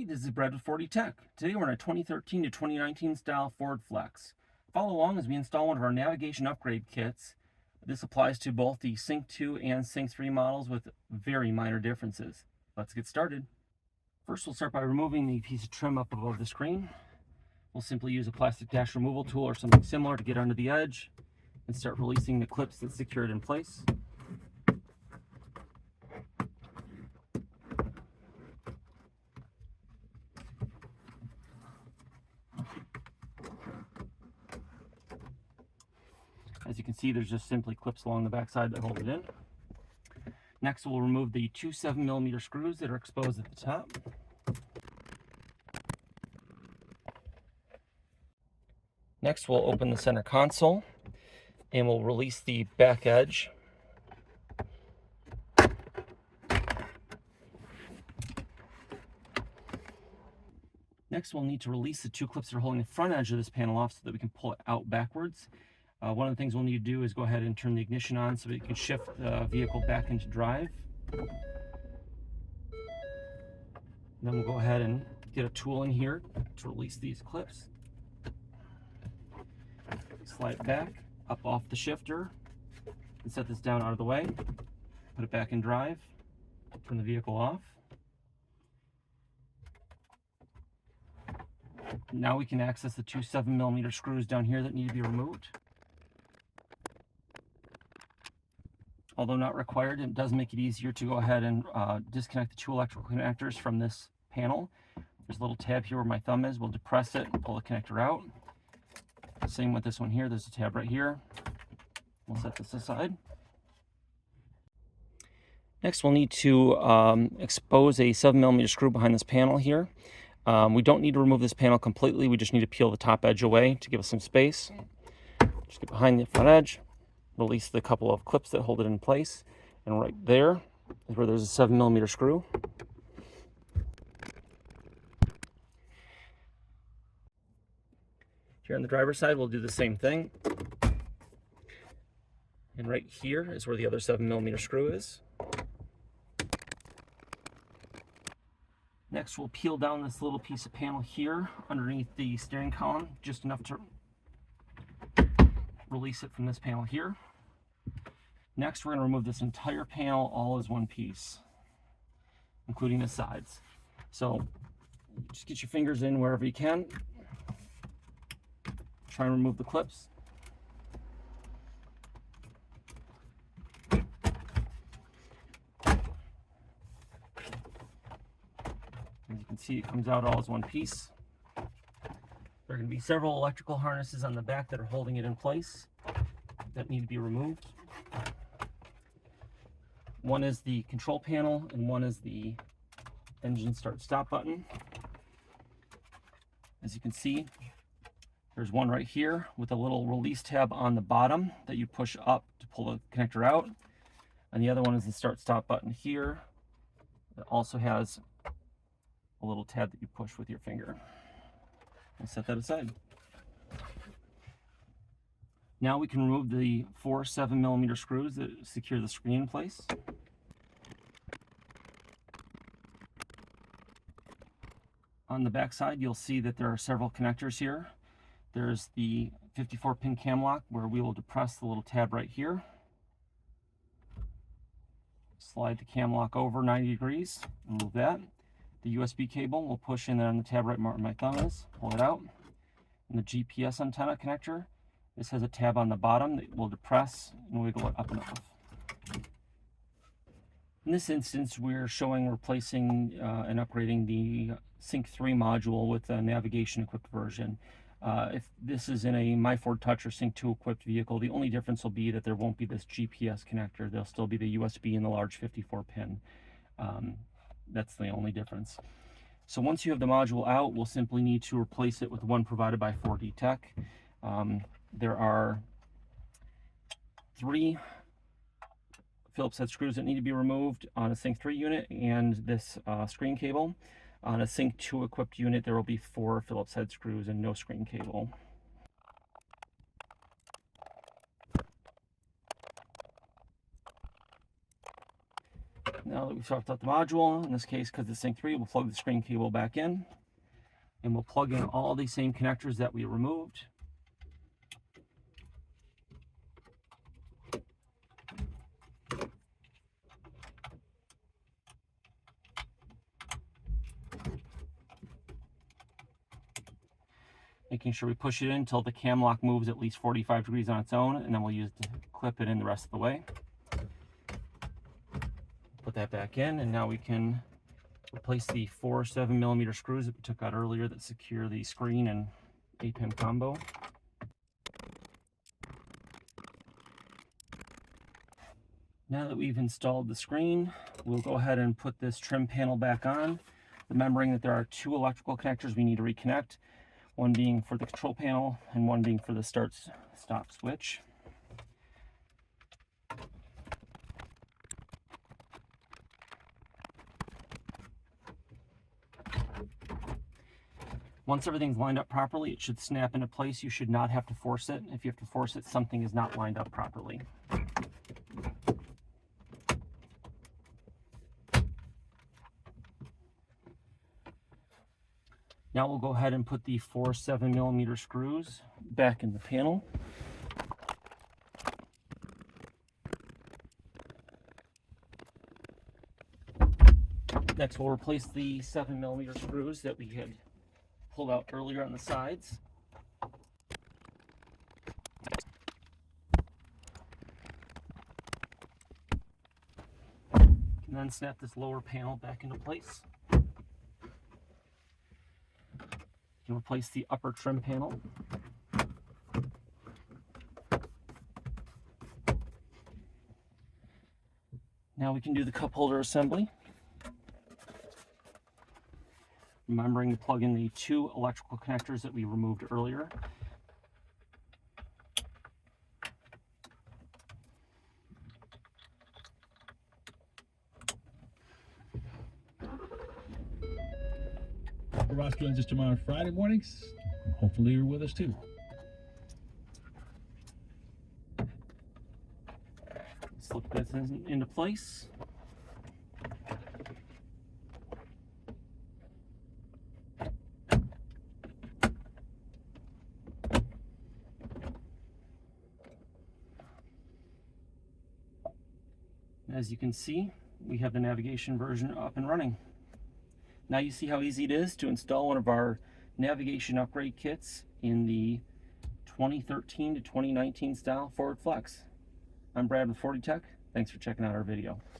Hey, this is Brad with 4D Tech. Today we're in a 2013 to 2019 style Ford Flex. Follow along as we install one of our navigation upgrade kits. This applies to both the Sync 2 and Sync 3 models with very minor differences. Let's get started. First, we'll start by removing the piece of trim up above the screen. We'll simply use a plastic dash removal tool or something similar to get under the edge and start releasing the clips that secure it in place. As you can see, there's just simply clips along the back side that hold it in. Next, we'll remove the two 7mm screws that are exposed at the top. Next, we'll open the center console and we'll release the back edge. Next, we'll need to release the two clips that are holding the front edge of this panel off so that we can pull it out backwards. One of the things we'll need to do is go ahead and turn the ignition on so that you can shift the vehicle back into drive. Then we'll go ahead and get a tool in here to release these clips. Slide it back, up off the shifter, and set this down out of the way. Put it back in drive, turn the vehicle off. Now we can access the two 7mm screws down here that need to be removed. Although not required, it does make it easier to go ahead and disconnect the two electrical connectors from this panel. There's a little tab here where my thumb is. We'll depress it and pull the connector out. Same with this one here. There's a tab right here. We'll set this aside. Next, we'll need to expose a 7mm screw behind this panel here. We don't need to remove this panel completely. We just need to peel the top edge away to give us some space. Just get behind the front edge. Release the couple of clips that hold it in place, and right there is where there's a 7mm screw. Here on the driver's side, we'll do the same thing. And right here is where the other 7mm screw is. Next, we'll peel down this little piece of panel here underneath the steering column, just enough to release it from this panel here. Next, we're going to remove this entire panel all as one piece, including the sides. So just get your fingers in wherever you can. Try and remove the clips. As you can see, it comes out all as one piece. There are going to be several electrical harnesses on the back that are holding it in place that need to be removed. One is the control panel and one is the engine start stop button. As you can see, there's one right here with a little release tab on the bottom that you push up to pull the connector out. And the other one is the start stop button here. It also has a little tab that you push with your finger. I'll set that aside. Now we can remove the four 7mm screws that secure the screen in place. On the back side, you'll see that there are several connectors here. There's the 54-pin cam lock where we will depress the little tab right here. Slide the cam lock over 90 degrees, remove that. The USB cable we'll push in there on the tab right where my thumb is, pull it out. And the GPS antenna connector, this has a tab on the bottom that we'll depress and wiggle it up and off. In this instance, we're showing replacing and upgrading the Sync 3 module with a navigation equipped version. If this is in a My Ford Touch or Sync 2 equipped vehicle, the only difference will be that there won't be this GPS connector. There'll still be the USB and the large 54-pin. That's the only difference. So once you have the module out, we'll simply need to replace it with one provided by 4D Tech. There are 3 Phillips head screws that need to be removed on a Sync 3 unit and this screen cable. On a Sync 2 equipped unit, there will be 4 Phillips head screws and no screen cable. Now that we've swapped out the module, in this case, because it's Sync 3, we'll plug the screen cable back in, and we'll plug in all the same connectors that we removed. Making sure we push it in until the cam lock moves at least 45 degrees on its own, and then we'll use to clip it in the rest of the way. Put that back in, and now we can replace the 4 7mm screws that we took out earlier that secure the screen and A-pin combo. Now that we've installed the screen, we'll go ahead and put this trim panel back on, remembering that there are 2 electrical connectors we need to reconnect, one being for the control panel and one being for the start-stop switch. Once everything's lined up properly, it should snap into place. You should not have to force it. If you have to force it, something is not lined up properly. Now we'll go ahead and put the 4 7mm screws back in the panel. Next, we'll replace the 7mm screws that we had pulled out earlier on the sides. And then snap this lower panel back into place. You can replace the upper trim panel. Now we can do the cup holder assembly. Remembering to plug in the 2 electrical connectors that we removed earlier. Ross joins us tomorrow Friday mornings. Hopefully you're with us too. Slip this into place. As you can see, we have the navigation version up and running. Now you see how easy it is to install one of our navigation upgrade kits in the 2013 to 2019 style Ford Flex. I'm Brad with 40 Tech. Thanks for checking out our video.